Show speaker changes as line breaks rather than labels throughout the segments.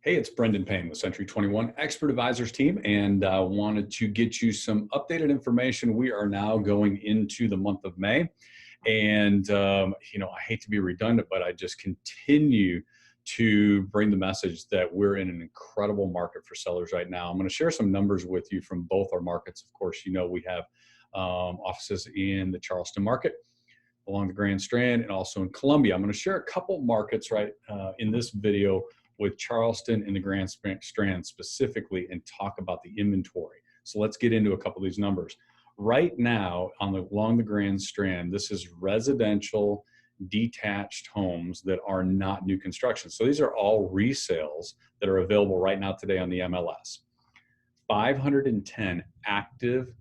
Hey, it's Brendon Payne with Century 21 Expert Advisors team, and wanted to get you some updated information. We are now going into the month of May, and I hate to be redundant, but I just continue to bring the message that we're in an incredible market for sellers right now. I'm going to share some numbers with you from both our markets. Of course, we have offices in the Charleston market, along the Grand Strand, and also in Columbia. I'm going to share a couple markets in this video with Charleston and the Grand Strand specifically, and talk about the inventory. So let's get into a couple of these numbers. Right now, along the Grand Strand, this is residential detached homes that are not new construction. So these are all resales that are available right now today on the MLS. 510 active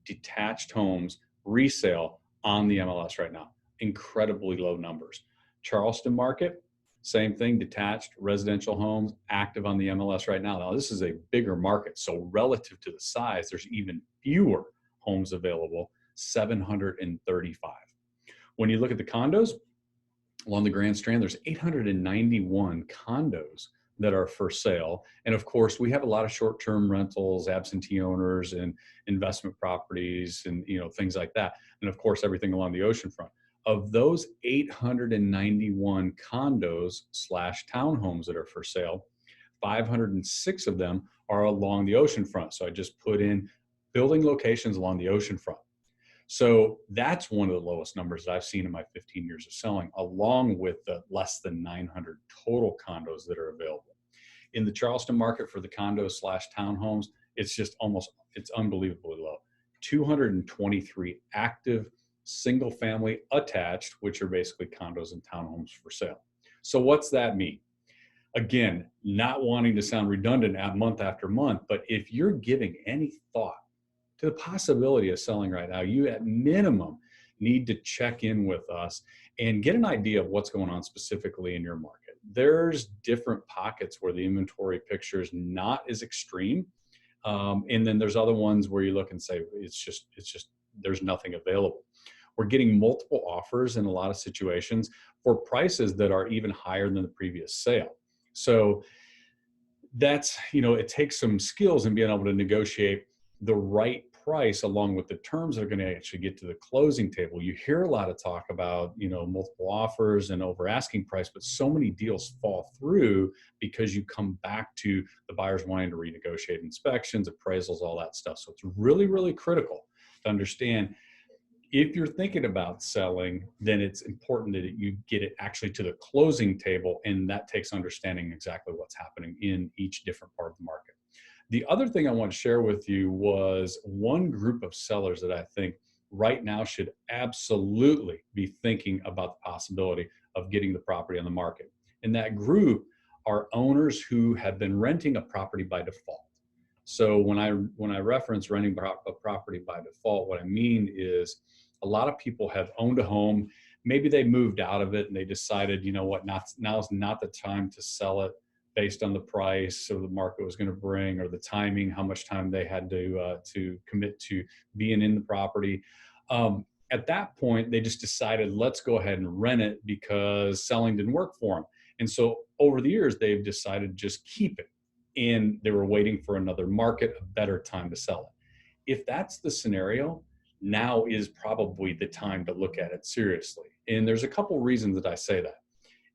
detached homes resale on the MLS right now. Incredibly low numbers. Charleston market, same thing, detached residential homes active on the MLS right now. Now, this is a bigger market, so relative to the size, there's even fewer homes available, 735. When you look at the condos, along the Grand Strand, there's 891 condos that are for sale. And of course, we have a lot of short-term rentals, absentee owners, and investment properties, and things like that. And of course, everything along the oceanfront. Of those 891 condos / townhomes that are for sale, 506 of them are along the oceanfront. So I just put in building locations along the oceanfront. So that's one of the lowest numbers that I've seen in my 15 years of selling, along with the less than 900 total condos that are available. In the Charleston market for the condos / townhomes, it's unbelievably low. 223 active single family attached, which are basically condos and townhomes for sale. So what's that mean? Again, not wanting to sound redundant at month after month, but if you're giving any thought to the possibility of selling right now, you at minimum need to check in with us and get an idea of what's going on specifically in your market. There's different pockets where the inventory picture is not as extreme. And then there's other ones where you look and say, it's just, there's nothing available. We're getting multiple offers in a lot of situations for prices that are even higher than the previous sale. So that's, it takes some skills in being able to negotiate the right price along with the terms that are going to actually get to the closing table. You hear a lot of talk about, multiple offers and over asking price, but so many deals fall through because you come back to the buyers wanting to renegotiate inspections, appraisals, all that stuff. So it's really, really critical to understand, if you're thinking about selling, then it's important that you get it actually to the closing table, and that takes understanding exactly what's happening in each different part of the market. The other thing I want to share with you was one group of sellers that I think right now should absolutely be thinking about the possibility of getting the property on the market. And that group are owners who have been renting a property by default. So when I reference renting a property by default, what I mean is a lot of people have owned a home. Maybe they moved out of it and they decided, now's not the time to sell it based on the price or the market was going to bring, or the timing, how much time they had to commit to being in the property. At that point, they just decided, let's go ahead and rent it because selling didn't work for them. And so over the years, they've decided to just keep it. And they were waiting for another market, a better time to sell it. If that's the scenario, now is probably the time to look at it seriously. And there's a couple reasons that I say that.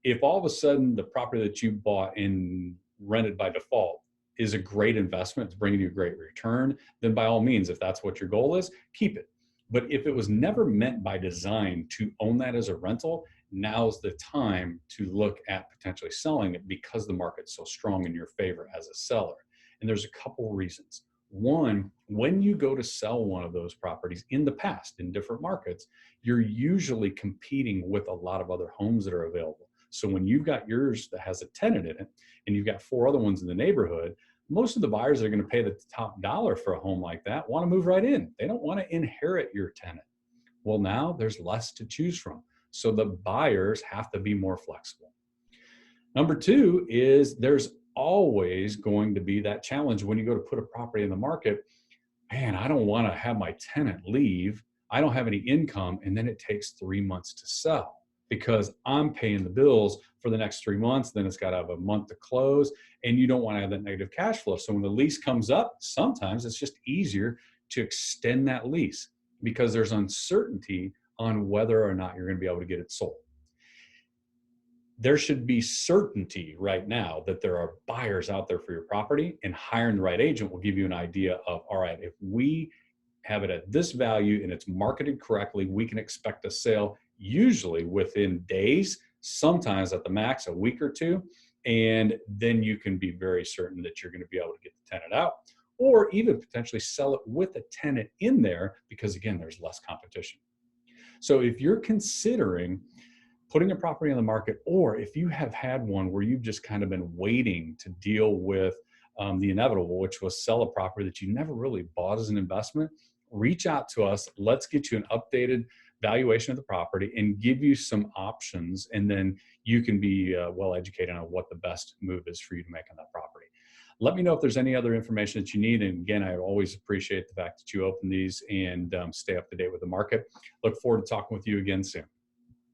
If all of a sudden the property that you bought and rented by default is a great investment, it's bringing you a great return, then by all means, if that's what your goal is, keep it. But if it was never meant by design to own that as a rental, now's the time to look at potentially selling it because the market's so strong in your favor as a seller. And there's a couple reasons. One, when you go to sell one of those properties in the past in different markets, you're usually competing with a lot of other homes that are available. So when you've got yours that has a tenant in it and you've got 4 other ones in the neighborhood, most of the buyers that are going to pay the top dollar for a home like that want to move right in. They don't want to inherit your tenant. Well, now there's less to choose from. So the buyers have to be more flexible. Number 2 is there's always going to be that challenge when you go to put a property in the market. Man, I don't want to have my tenant leave. I don't have any income. And then it takes 3 months to sell. because I'm paying the bills for the next 3 months. Then it's got to have a month to close, and you don't want to have that negative cash flow. So when the lease comes up, sometimes it's just easier to extend that lease because there's uncertainty on whether or not you're going to be able to get it sold. There should be certainty right now that there are buyers out there for your property, and hiring the right agent will give you an idea of, all right, if we have it at this value and it's marketed correctly, we can expect a sale usually within days, sometimes at the max a week or two. And then you can be very certain that you're going to be able to get the tenant out, or even potentially sell it with a tenant in there because, again, there's less competition. So if you're considering putting a property on the market, or if you have had one where you've just kind of been waiting to deal with the inevitable, which was sell a property that you never really bought as an investment, reach out to us. Let's get you an updated valuation of the property and give you some options. And then you can be well educated on what the best move is for you to make on that property. Let me know if there's any other information that you need. And again, I always appreciate the fact that you open these and stay up to date with the market. Look forward to talking with you again soon.